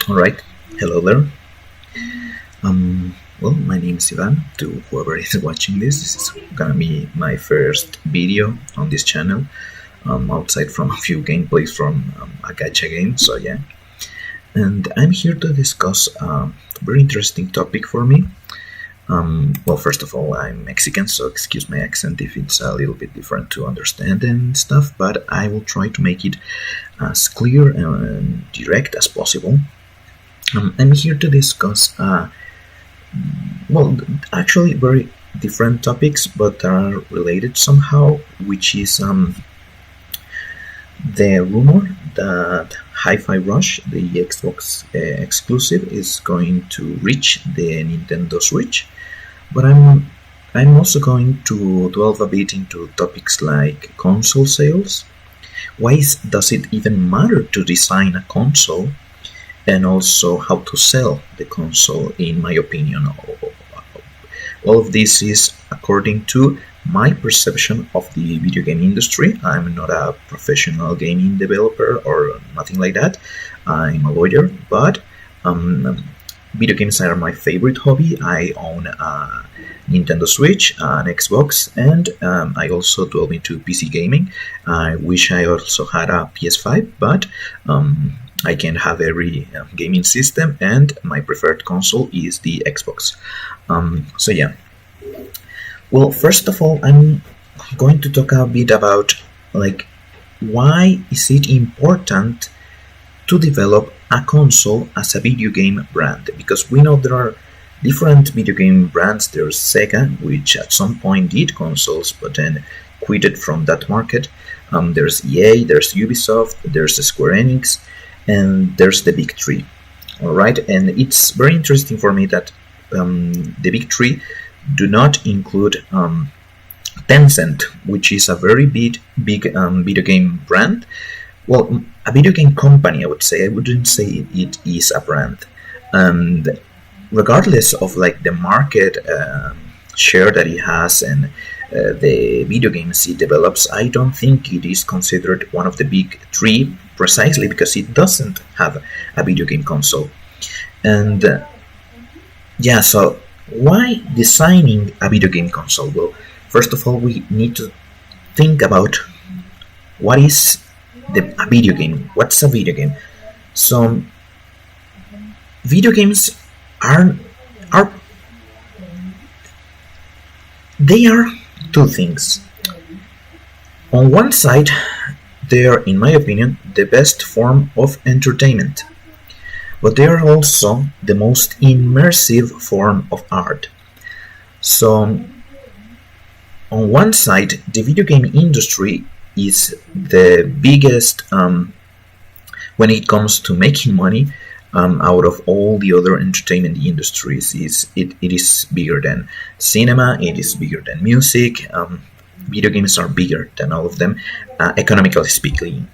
All right. Hello there. Well, my name is Ivan. To whoever is watching this is gonna be my first video on this channel. Outside from a few gameplays from a gacha game. So yeah, and I'm here to discuss a very interesting topic for me. Well, first of all, I'm Mexican, so excuse my accent if it's a little bit different to understand and stuff. But I will try to make it as clear and direct as possible. I'm here to discuss, actually very different topics, but are related somehow, which is the rumor that Hi-Fi Rush, the Xbox exclusive, is going to reach the Nintendo Switch. But I'm also going to delve a bit into topics like console sales. Why does it even matter to design a console? And also how to sell the console, in my opinion. All of this is according to my perception of the video game industry. I'm not a professional gaming developer or nothing like that. I'm a lawyer, but video games are my favorite hobby. I own a Nintendo Switch, an Xbox, and I also delve into PC gaming. I wish I also had a PS5, but I can have every gaming system, and my preferred console is the Xbox. So yeah. Well, first of all, I'm going to talk a bit about why is it important to develop a console as a video game brand? Because we know there are different video game brands. There's Sega, which at some point did consoles, but then quitted from that market. There's EA, there's Ubisoft, there's Square Enix, and there's the big three. All right, and it's very interesting for me that the big three do not include Tencent, which is a very big video game brand. Well, a video game company, I would say. I wouldn't say it is a brand. And regardless of the market share that it has and the video games it develops, I don't think it is considered one of the big three, precisely because it doesn't have a video game console. And so why designing a video game console? Well, first of all, we need to think about what is a video game. What's a video game? So video games are two things. On one side, they are, in my opinion, the best form of entertainment, but they are also the most immersive form of art. So on one side, the video game industry is the biggest when it comes to making money. Out of all the other entertainment industries, it is bigger than cinema, it is bigger than music. Video games are bigger than all of them, economically speaking.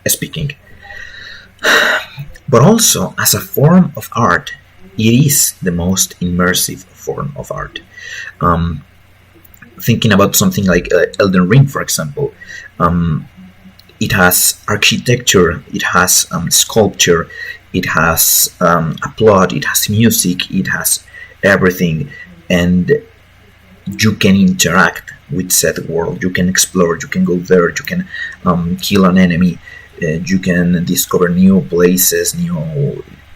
But also, as a form of art, it is the most immersive form of art. Thinking about something like Elden Ring, for example, it has architecture, it has sculpture, it has a plot, it has music, it has everything, and you can interact with said world. You can explore, you can go there, you can kill an enemy, you can discover new places,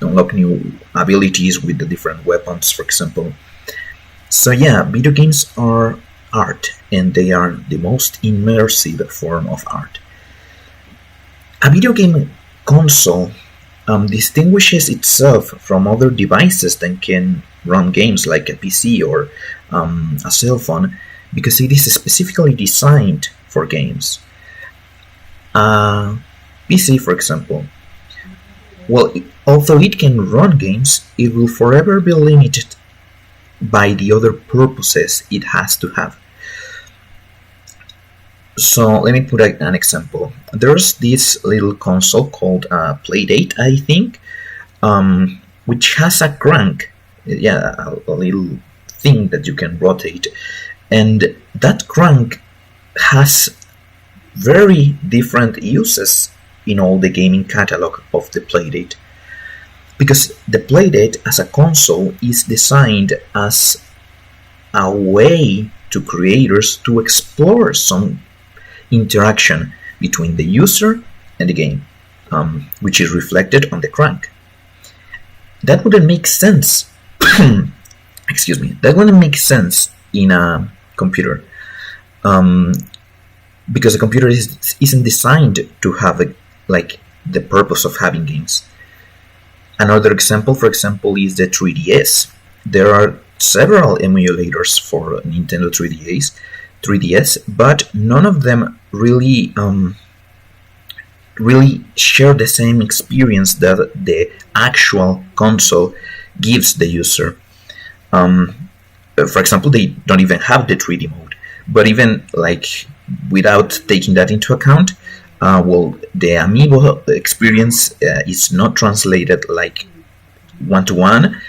unlock new abilities with the different weapons, for example. So yeah, video games are art, and they are the most immersive form of art. A video game console distinguishes itself from other devices that can run games like a PC or a cell phone because it is specifically designed for games. PC, for example, although it can run games, it will forever be limited by the other purposes it has to have. So let me put an example. There's this little console called Playdate, I think, which has a crank, a little thing that you can rotate, and that crank has very different uses in all the gaming catalog of the Playdate. because the Playdate as a console is designed as a way to creators to explore some interaction between the user and the game, which is reflected on the crank. That wouldn't make sense. Excuse me. That wouldn't make sense in a computer, because a computer isn't designed to have like the purpose of having games. Another example, for example, is the 3DS. There are several emulators for Nintendo 3DS, but none of them really share the same experience that the actual console gives the user. For example, they don't even have the 3D mode. But even like without taking that into account, the Amiibo experience is not translated like one-to-one,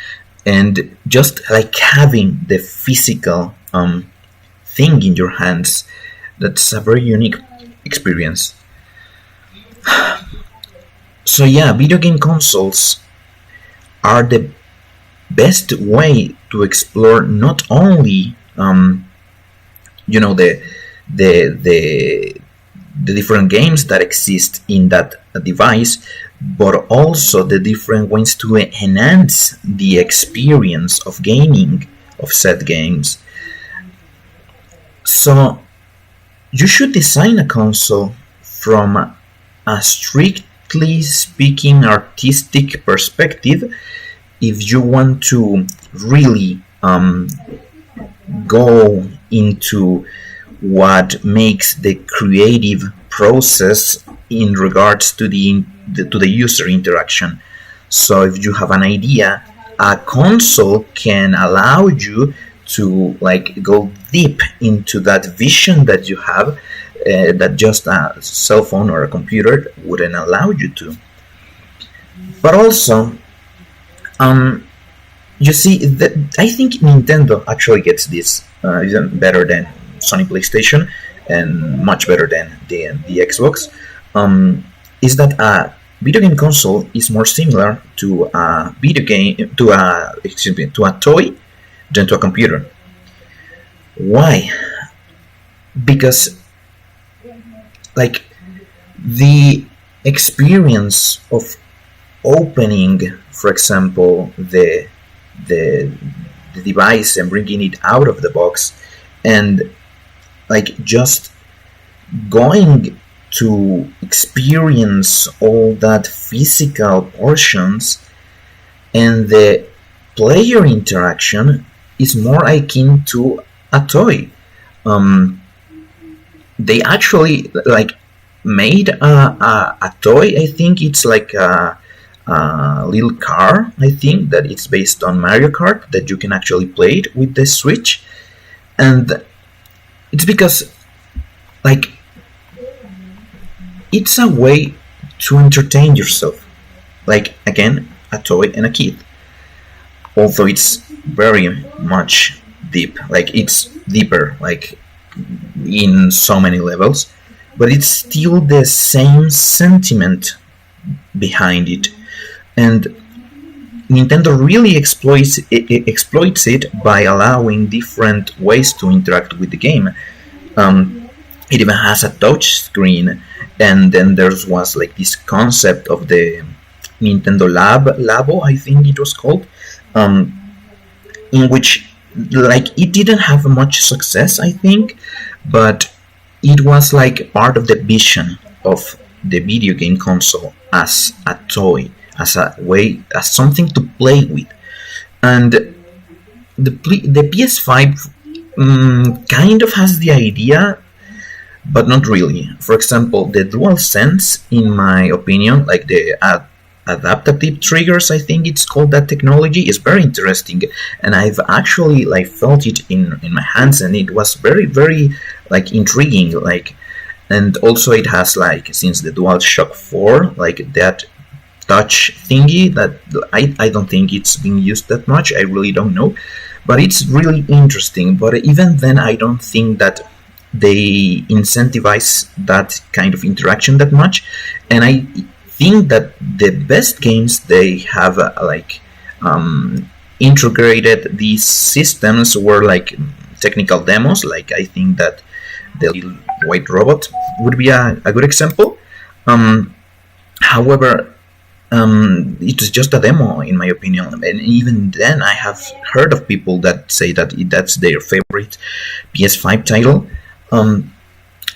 and just like having the physical thing in your hands, that's a very unique experience. So yeah, video game consoles are the best way to explore not only the different games that exist in that device, but also the different ways to enhance the experience of gaming of said games. So you should design a console from a strictly speaking artistic perspective if you want to really go into what makes the creative process in regards to the user interaction. So if you have an idea, a console can allow you to like go deep into that vision that you have, that just a cell phone or a computer wouldn't allow you to. But also, you see that I think Nintendo actually gets this even better than Sony PlayStation, and much better than the Xbox. Is that a video game console is more similar to a toy than to a computer. Why? Because like the experience of opening, for example, the device and bringing it out of the box, and like just going to experience all that physical portions, and the player interaction is more akin to a toy. They actually like made a toy. I think it's like a little car. I think that it's based on Mario Kart, that you can actually play it with the Switch, and it's because like it's a way to entertain yourself. Like again, a toy and a kid. Although it's very much deep, like it's deeper, like in so many levels, but it's still the same sentiment behind it. And Nintendo really exploits it by allowing different ways to interact with the game. It even has a touch screen, and then there was like this concept of the Nintendo Labo, I think it was called, in which like it didn't have much success, I think, but it was like part of the vision of the video game console as a toy, as a way, as something to play with. And the PS5 kind of has the idea, but not really. For example, the DualSense, in my opinion, like the adaptive triggers, I think it's called, that technology is very interesting, and I've actually like felt it in my hands, and it was very, very like intriguing. Like, and also it has like, since the DualShock 4, like that touch thingy that I don't think it's being used that much. I really don't know, but it's really interesting. But even then, I don't think that they incentivize that kind of interaction that much, and I think that the best games they have integrated these systems were like technical demos. Like I think that the Little White Robot would be a good example. However, it was just a demo, in my opinion, and even then, I have heard of people that say that that's their favorite PS5 title.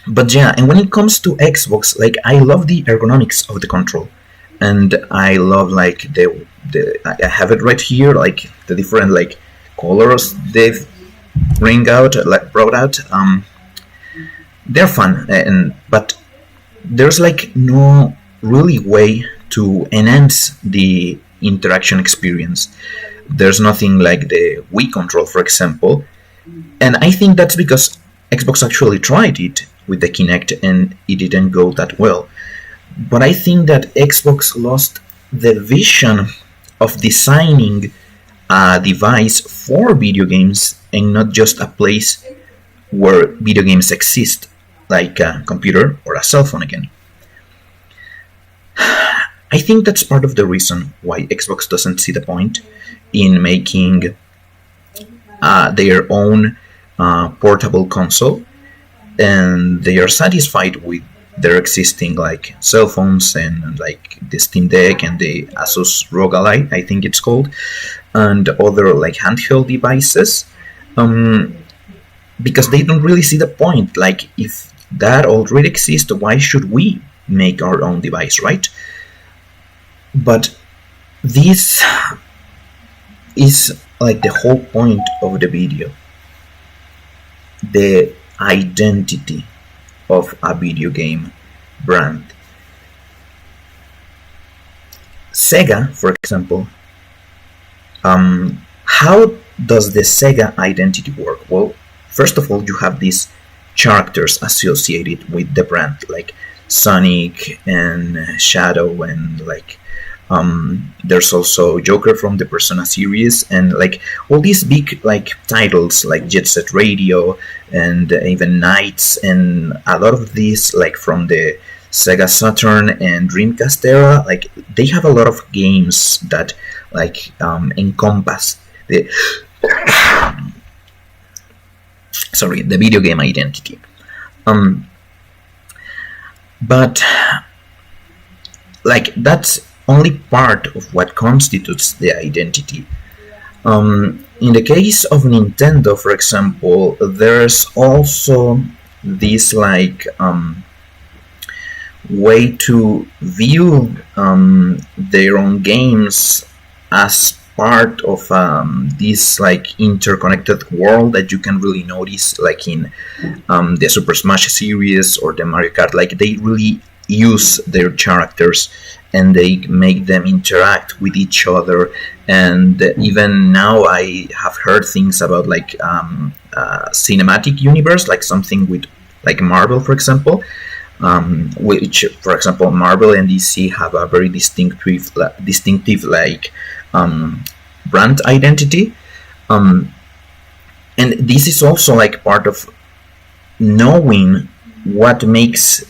But yeah, and when it comes to Xbox, like I love the ergonomics of the control, and I love like the I have it right here, like the different like colors they've brought out. They're fun, and but there's like no really way to enhance the interaction experience. There's nothing like the Wii control, for example, and I think that's because Xbox actually tried it with the Kinect and it didn't go that well. But I think that Xbox lost the vision of designing a device for video games and not just a place where video games exist, like a computer or a cell phone again. I think that's part of the reason why Xbox doesn't see the point in making their own portable console, and they are satisfied with their existing like cell phones and like the Steam Deck and the Asus ROG Ally, I think it's called, and other like handheld devices, because they don't really see the point. Like if that already exists, why should we make our own device, right? But this is like the whole point of the video, the identity of a video game brand. Sega, for example, how does the Sega identity work? Well, first of all, you have these characters associated with the brand, like Sonic and Shadow, and like there's also Joker from the Persona series, and like all these big like titles like Jet Set Radio and even Knights, and a lot of these like from the Sega Saturn and Dreamcast era. Like they have a lot of games that like encompass the the video game identity. But like that's only part of what constitutes the identity. In the case of Nintendo, for example, there's also this like way to view their own games as part of this like interconnected world that you can really notice, like in the Super Smash series or the Mario Kart. Like they really use their characters and they make them interact with each other. And even now I have heard things about like cinematic universe, like something with like Marvel, for example, which, for example, Marvel and DC have a very distinctive like brand identity, and this is also like part of knowing what makes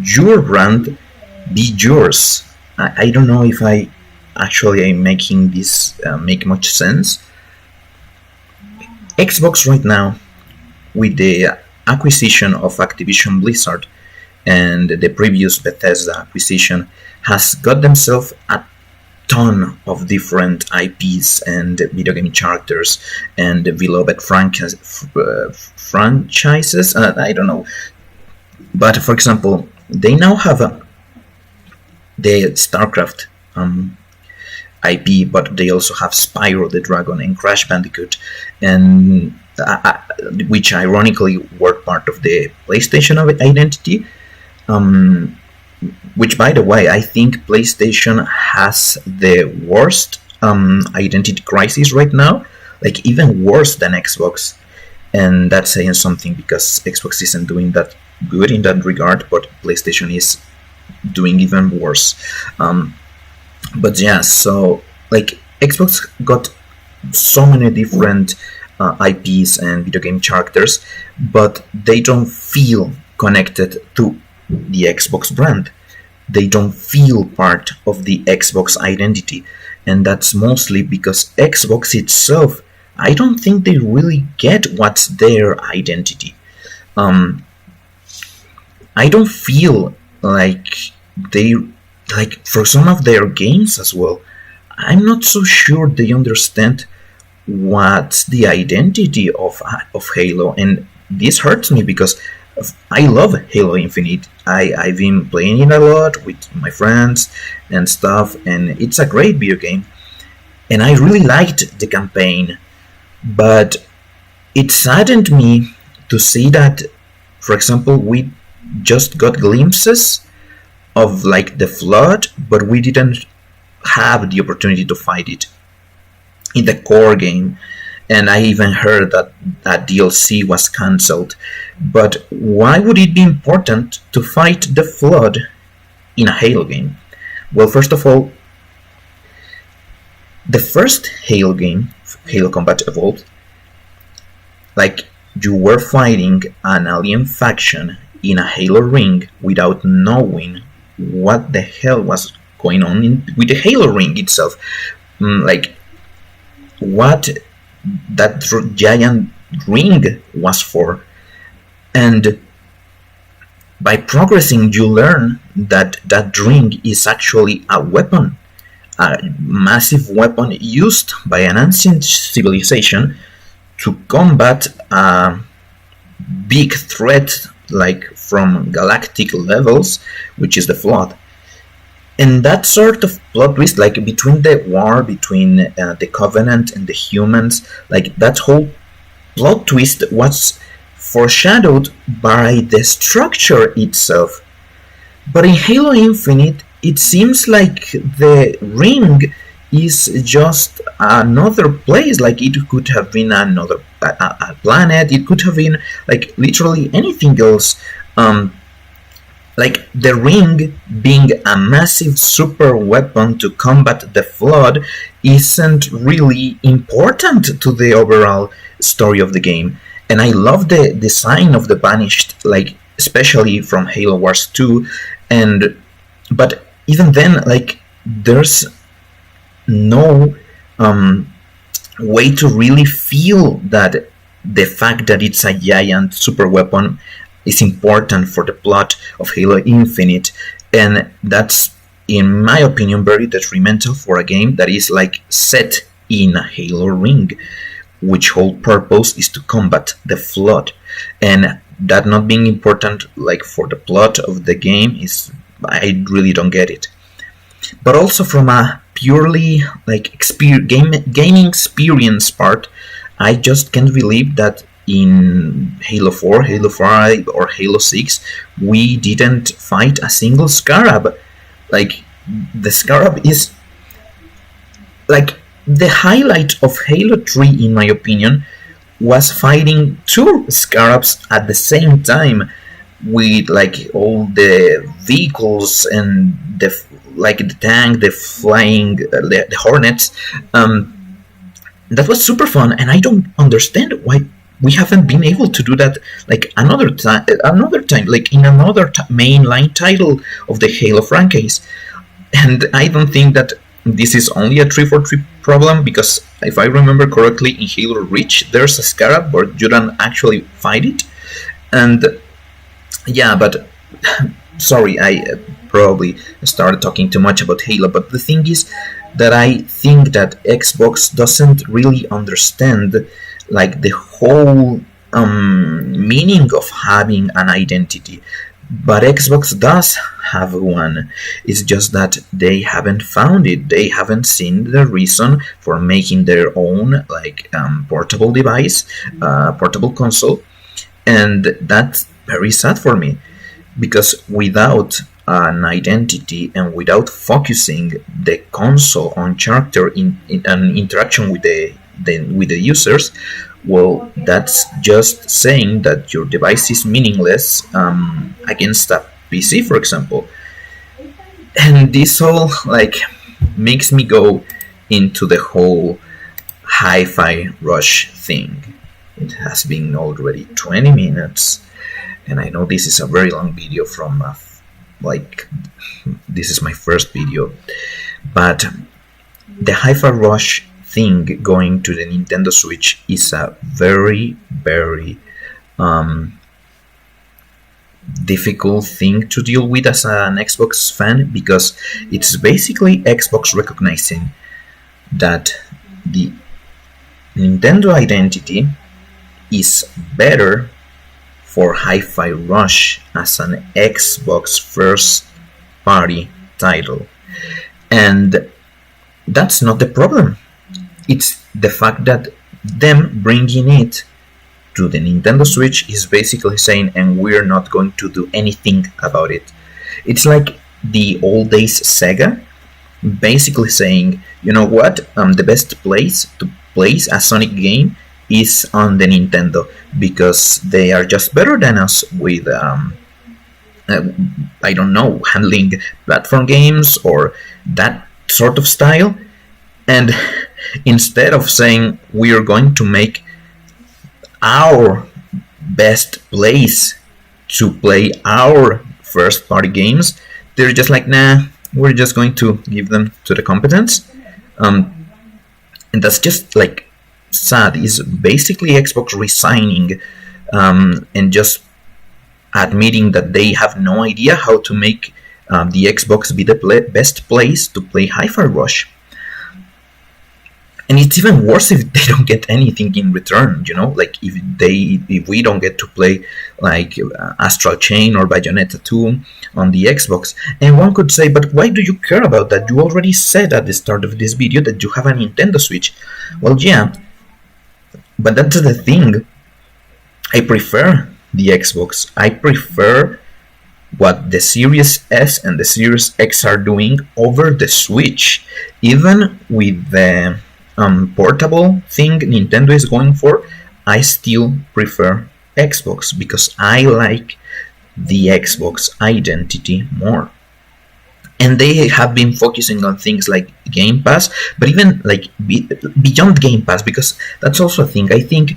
your brand be yours. I don't know if I actually am making this make much sense. Xbox right now, with the acquisition of Activision Blizzard and the previous Bethesda acquisition, has got themselves a ton of different IPs and video game characters and beloved franchises. I don't know, but for example, they now have the StarCraft IP, but they also have Spyro the Dragon and Crash Bandicoot, and which ironically were part of the PlayStation identity. Which, by the way, I think PlayStation has the worst identity crisis right now, like even worse than Xbox. And that's saying something because Xbox isn't doing that good in that regard, but PlayStation is doing even worse. But yeah, so like Xbox got so many different IPs and video game characters, but they don't feel connected to the Xbox brand. they don't feel part of the Xbox identity, and that's mostly because Xbox itself, I don't think they really get what's their identity. I don't feel like they, like, for some of their games as well, I'm not so sure they understand what's the identity of Halo, and this hurts me because I love Halo Infinite. I've been playing it a lot with my friends and stuff, and it's a great video game. And I really liked the campaign, but it saddened me to see that, for example, we just got glimpses of like the flood, but we didn't have the opportunity to fight it in the core game. And I even heard that that DLC was cancelled. But why would it be important to fight the flood in a Halo game? Well, first of all, the first Halo game, Halo Combat Evolved, like, you were fighting an alien faction in a Halo ring without knowing what the hell was going on with the Halo ring itself. Like, what that giant ring was for. And by progressing, you learn that that ring is actually a weapon, a massive weapon used by an ancient civilization to combat a big threat, like from galactic levels, which is the Flood. And that sort of plot twist, like between the war between the Covenant and the humans, like that whole plot twist was foreshadowed by the structure itself. But in Halo Infinite, it seems like the ring is just another place. Like, it could have been another a planet. It could have been like literally anything else. Like, the ring being a massive super weapon to combat the Flood isn't really important to the overall story of the game. And I love the design of the Banished, like, especially from Halo Wars 2. But even then, like, there's no way to really feel that the fact that it's a giant super weapon is important for the plot of Halo Infinite. And that's, in my opinion, very detrimental for a game that is like set in a Halo ring, which whole purpose is to combat the Flood. And that not being important, like, for the plot of the game, is, I really don't get it. But also from a purely like gaming experience part, I just can't believe that in Halo 4, Halo 5, or Halo 6, we didn't fight a single Scarab. Like, the Scarab is like the highlight of Halo 3, in my opinion, was fighting two Scarabs at the same time, with like all the vehicles and the tank, the flying, the Hornets. That was super fun, and I don't understand why we haven't been able to do that like another time, like in another mainline title of the Halo franchise. And I don't think that this is only a 343 problem, because if I remember correctly, in Halo Reach there's a Scarab, but you don't actually fight it. And yeah, but sorry, I probably started talking too much about Halo, but the thing is that I think that Xbox doesn't really understand like the whole meaning of having an identity. But Xbox does have one. It's just that they haven't found it. They haven't seen the reason for making their own like portable device, portable console, and that's very sad for me, because without an identity and without focusing the console on character in an interaction with the users, well, that's just saying that your device is meaningless against a PC, for example. And this all like makes me go into the whole Hi-Fi Rush thing. It has been already 20 minutes, and I know this is a very long video from like this is my first video, but the Hi-Fi Rush thing going to the Nintendo Switch is a very, very difficult thing to deal with as an Xbox fan, because it's basically Xbox recognizing that the Nintendo identity is better for Hi-Fi Rush as an Xbox first party title. And that's not the problem. It's the fact that them bringing it to the Nintendo Switch is basically saying, and we're not going to do anything about it. It's like the old days Sega basically saying, you know what, the best place to play a Sonic game is on the Nintendo, because they are just better than us with I don't know, handling platform games or that sort of style. And instead of saying we are going to make our best place to play our first party games, they're just like, nah, we're just going to give them to the competence. And that's just like sad. Is basically Xbox resigning and just admitting that they have no idea how to make the Xbox be the best place to play Hi-Fi Rush. And it's even worse if they don't get anything in return, you know, like if we don't get to play like Astral Chain or Bayonetta 2 on the Xbox. And one could say, but why do you care about that? You already said at the start of this video that you have a Nintendo Switch. Well, yeah, but that's the thing. I prefer the Xbox. I prefer what the Series S and the Series X are doing over the Switch. Even with the portable thing Nintendo is going for, I still prefer Xbox because I like the Xbox identity more. And they have been focusing on things like Game Pass, but even like beyond Game Pass, because that's also a thing. I think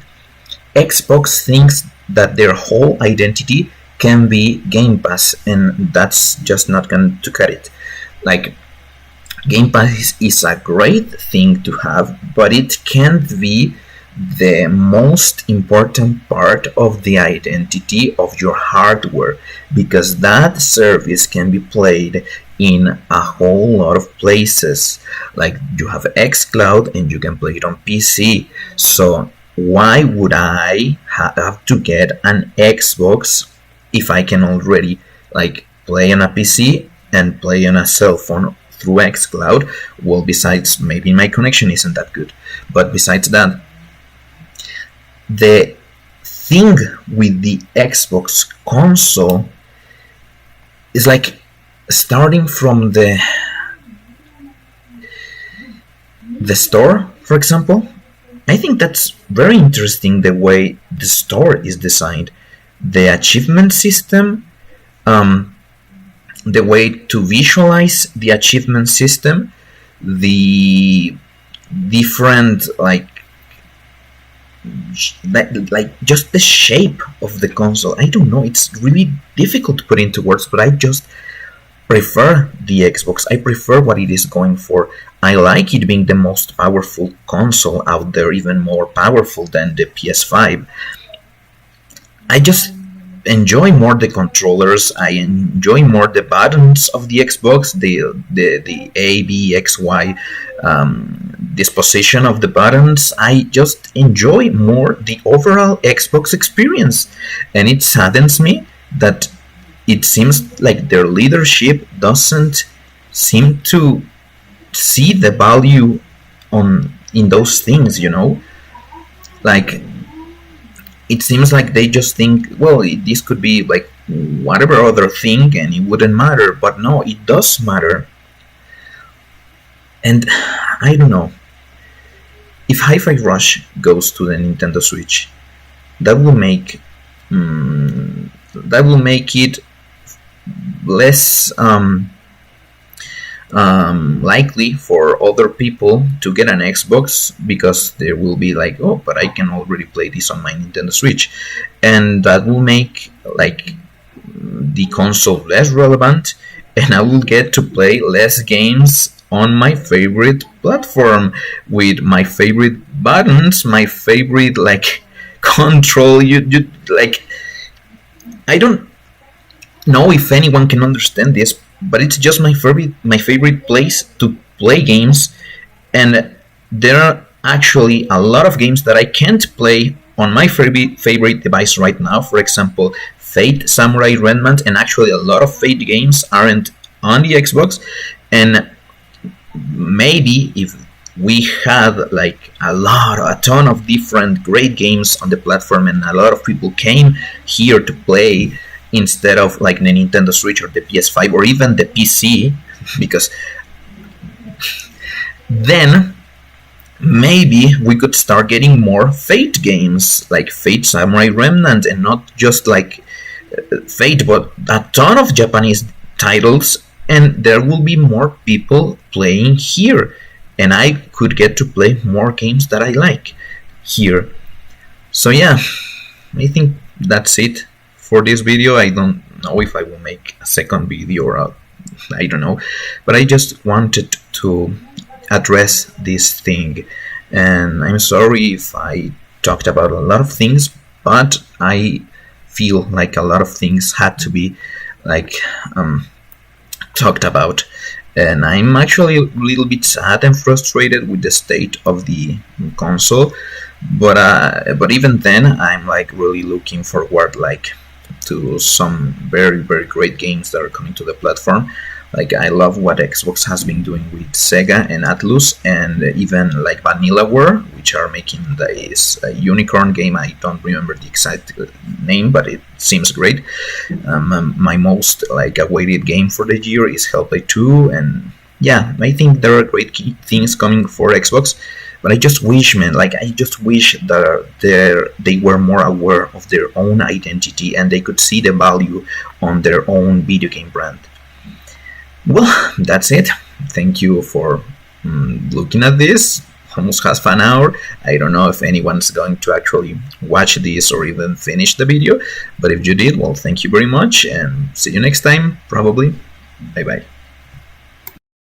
Xbox thinks that their whole identity can be Game Pass, and that's just not going to cut it. Like, Game Pass is a great thing to have, but it can't be the most important part of the identity of your hardware, because that service can be played in a whole lot of places. Like, you have xCloud and you can play it on PC. So why would I have to get an Xbox if I can already like play on a PC and play on a cell phone through xCloud? Well, besides maybe my connection isn't that good, but besides that, the thing with the Xbox console is like starting from the store, for example. I think that's very interesting the way the store is designed. The achievement system, the way to visualize the achievement system, the different like just the shape of the console. I don't know, it's really difficult to put into words, but I just prefer the Xbox. I prefer what it is going for. I like it being the most powerful console out there, even more powerful than the PS5. I just enjoy more the controllers. I enjoy more the buttons of the Xbox, the A, B, X, Y disposition of the buttons. I just enjoy more the overall Xbox experience, and it saddens me that it seems like their leadership doesn't seem to see the value in those things, you know? Like, it seems like they just think, well, this could be like whatever other thing and it wouldn't matter. But no, it does matter. And I don't know. If Hi-Fi Rush goes to the Nintendo Switch, that will make it less likely for other people to get an Xbox, because they will be like, oh, but I can already play this on my Nintendo Switch, and that will make like the console less relevant, and I will get to play less games on my favorite platform with my favorite buttons, my favorite like control. You like, I don't know if anyone can understand this, but it's just my favorite place to play games, and there are actually a lot of games that I can't play on my favorite device right now. For example, Fate, Samurai Remnant, and actually a lot of Fate games aren't on the Xbox. And maybe if we had like a ton of different great games on the platform, and a lot of people came here to play instead of like the Nintendo Switch or the PS5 or even the PC, because then maybe we could start getting more Fate games like Fate Samurai Remnant, and not just like Fate, but a ton of Japanese titles, and there will be more people playing here, and I could get to play more games that I like here. So yeah, I think that's it for this video. I don't know if I will make a second video, or I don't know, but I just wanted to address this thing, and I'm sorry if I talked about a lot of things, but I feel like a lot of things had to be like talked about, and I'm actually a little bit sad and frustrated with the state of the console, but even then I'm like really looking forward like to some very great games that are coming to the platform. Like, I love what Xbox has been doing with Sega and Atlus, and even like Vanillaware, which are making this unicorn game. I don't remember the exact name, but it seems great. My most like awaited game for the year is Hellblade 2, and yeah, I think there are great things coming for Xbox. But I just wish, man, like I just wish that they were more aware of their own identity, and they could see the value on their own video game brand. Well, that's it. Thank you for looking at this. Almost half an hour. I don't know if anyone's going to actually watch this or even finish the video, but if you did, well, thank you very much, and see you next time, probably. Bye bye.